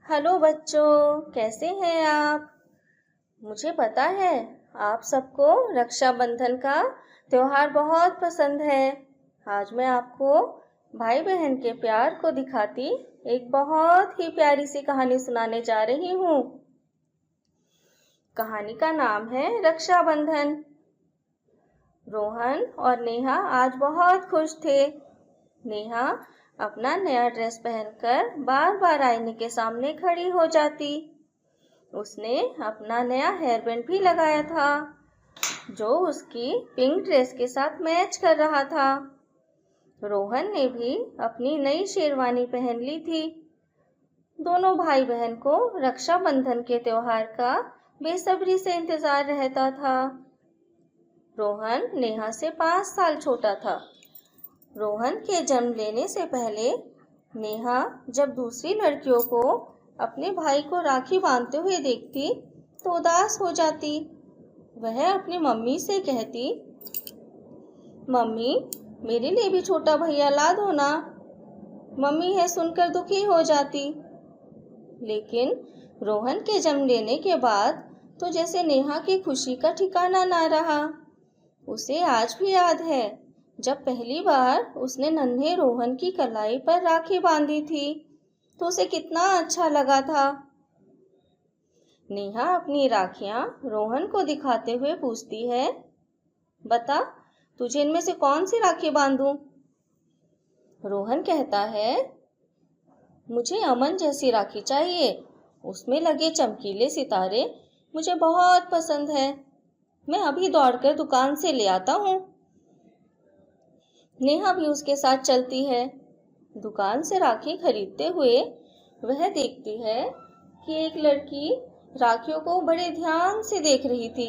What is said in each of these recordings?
Hello बच्चों, कैसे हैं आप। मुझे पता है आप सबको रक्षाबंधन का त्योहार बहुत पसंद है। आज मैं आपको भाई बहन के प्यार को दिखाती एक बहुत ही प्यारी सी कहानी सुनाने जा रही हूँ। कहानी का नाम है रक्षाबंधन। रोहन और नेहा आज बहुत खुश थे। नेहा अपना नया ड्रेस पहनकर बार बार आईने के सामने खड़ी हो जाती। उसने अपना नया हेयर बैंड भी लगाया था जो उसकी पिंक ड्रेस के साथ मैच कर रहा था। रोहन ने भी अपनी नई शेरवानी पहन ली थी। दोनों भाई बहन को रक्षाबंधन के त्योहार का बेसब्री से इंतजार रहता था। रोहन नेहा से 5 साल छोटा था। रोहन के जन्म लेने से पहले नेहा जब दूसरी लड़कियों को अपने भाई को राखी बांधते हुए देखती तो उदास हो जाती। वह अपनी मम्मी से कहती, मम्मी मेरे लिए भी छोटा भैया ला दो ना। मम्मी यह सुनकर दुखी हो जाती। लेकिन रोहन के जन्म लेने के बाद तो जैसे नेहा की खुशी का ठिकाना ना रहा। उसे आज भी याद है जब पहली बार उसने नन्हे रोहन की कलाई पर राखी बांधी थी तो उसे कितना अच्छा लगा था। नेहा अपनी राखियां रोहन को दिखाते हुए पूछती है, बता तुझे इनमें से कौन सी राखी बांधूं? रोहन कहता है, मुझे अमन जैसी राखी चाहिए। उसमें लगे चमकीले सितारे मुझे बहुत पसंद है। मैं अभी दौड़कर दुकान से ले आता हूँ। नेहा भी उसके साथ चलती है। दुकान से राखी खरीदते हुए वह देखती है कि एक लड़की राखियों को बड़े ध्यान से देख रही थी।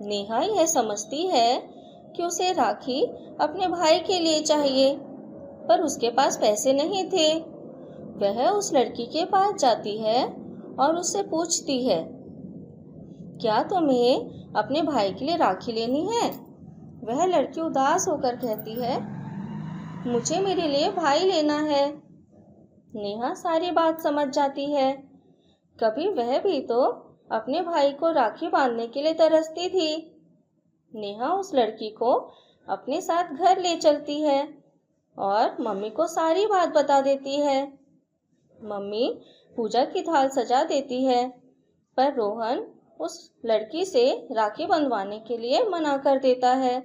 नेहा यह समझती है कि उसे राखी अपने भाई के लिए चाहिए, पर उसके पास पैसे नहीं थे। वह उस लड़की के पास जाती है और उससे पूछती है, क्या तुम्हें अपने भाई के लिए राखी लेनी है? वह लड़की उदास होकर कहती है, मुझे मेरे लिए भाई लेना है। नेहा सारी बात समझ जाती है। कभी वह भी तो अपने भाई को राखी बांधने के लिए तरसती थी। नेहा उस लड़की को अपने साथ घर ले चलती है और मम्मी को सारी बात बता देती है। मम्मी पूजा की थाल सजा देती है, पर रोहन उस लड़की से राखी बंधवाने के लिए मना कर देता है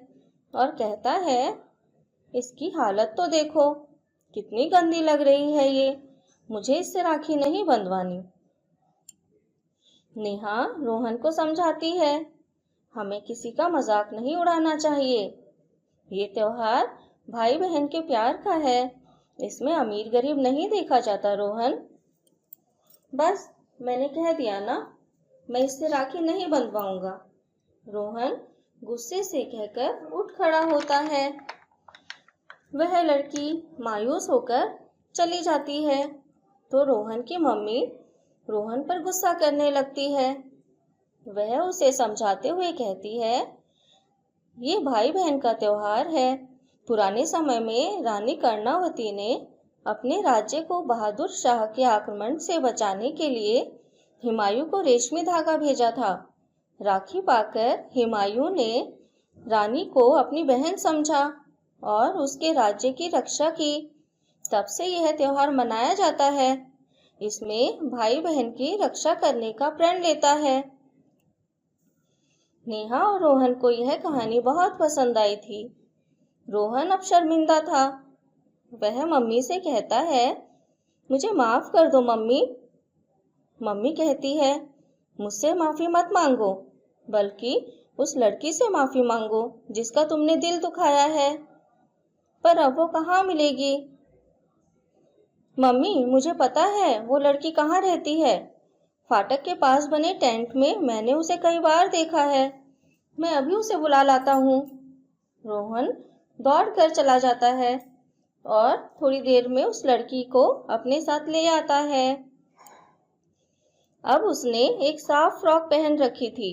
और कहता है, इसकी हालत तो देखो, कितनी गंदी लग रही है ये, मुझे इससे राखी नहीं बंधवानी। नेहा रोहन को समझाती है, हमें किसी का मजाक नहीं उड़ाना चाहिए। ये त्योहार भाई बहन के प्यार का है, इसमें अमीर गरीब नहीं देखा जाता। रोहन, बस मैंने कह दिया ना, मैं इससे राखी नहीं बंधवाऊंगा। रोहन गुस्से से कहकर उठ खड़ा होता है। वह लड़की मायूस होकर चली जाती है तो रोहन की मम्मी रोहन पर गुस्सा करने लगती है। वह उसे समझाते हुए कहती है, ये भाई बहन का त्योहार है। पुराने समय में रानी कर्णावती ने अपने राज्य को बहादुर शाह के आक्रमण से बचाने के लिए हुमायूं को रेशमी धागा भेजा था। राखी पाकर हुमायूं ने रानी को अपनी बहन समझा और उसके राज्य की रक्षा की। तब से यह त्योहार मनाया जाता है। इसमें भाई बहन की रक्षा करने का प्रण लेता है। नेहा और रोहन को यह कहानी बहुत पसंद आई थी। रोहन अब शर्मिंदा था। वह मम्मी से कहता है, मुझे माफ कर दो मम्मी। मम्मी कहती है, मुझसे माफी मत मांगो, बल्कि उस लड़की से माफी मांगो जिसका तुमने दिल दुखाया है। पर अब वो कहाँ मिलेगी? मम्मी मुझे पता है वो लड़की कहाँ रहती है। फाटक के पास बने टेंट में मैंने उसे कई बार देखा है। मैं अभी उसे बुला लाता हूँ। रोहन दौड़ कर चला जाता है और थोड़ी देर में उस लड़की को अपने साथ ले आता है। अब उसने एक साफ फ्रॉक पहन रखी थी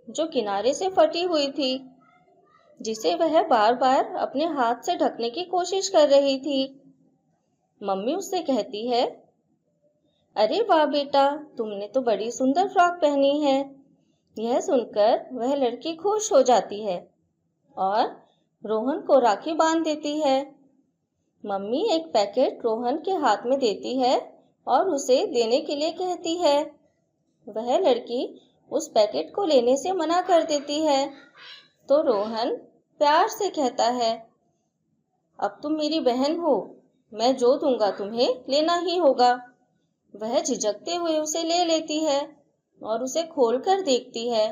जो किनारे से फटी हुई थी, जिसे वह बार बार अपने हाथ से ढकने की कोशिश कर रही थी। मम्मी उससे कहती है, अरे वाह बेटा, तुमने तो बड़ी सुंदर फ्रॉक पहनी है। यह सुनकर वह लड़की खुश हो जाती है और रोहन को राखी बांध देती है। मम्मी एक पैकेट रोहन के हाथ में देती है और उसे देने के लिए कहती है। वह लड़की उस पैकेट को लेने से मना कर देती है, तो रोहन प्यार से कहता है, अब तुम मेरी बहन हो, मैं जो दूंगा तुम्हें लेना ही होगा। वह झिझकते हुए उसे ले लेती है और उसे खोलकर देखती है।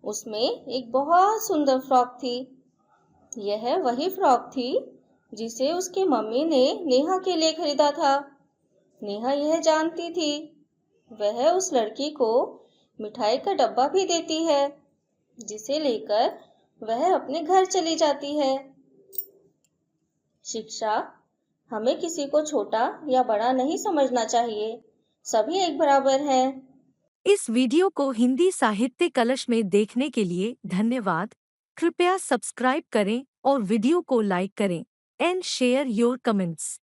उसमें एक बहुत सुंदर फ्रॉक थी। यह वही फ्रॉक थी जिसे उसकी मम्मी ने नेहा के लिए खरीदा था। नेहा यह जानती थी। वह उस लड़की को मिठाई का डब्बा भी देती है, जिसे लेकर वह अपने घर चली जाती है। शिक्षा, हमें किसी को छोटा या बड़ा नहीं समझना चाहिए। सभी एक बराबर हैं। इस वीडियो को हिंदी साहित्य कलश में देखने के लिए धन्यवाद। कृपया सब्सक्राइब करें और वीडियो को लाइक करें एंड शेयर योर कमेंट्स।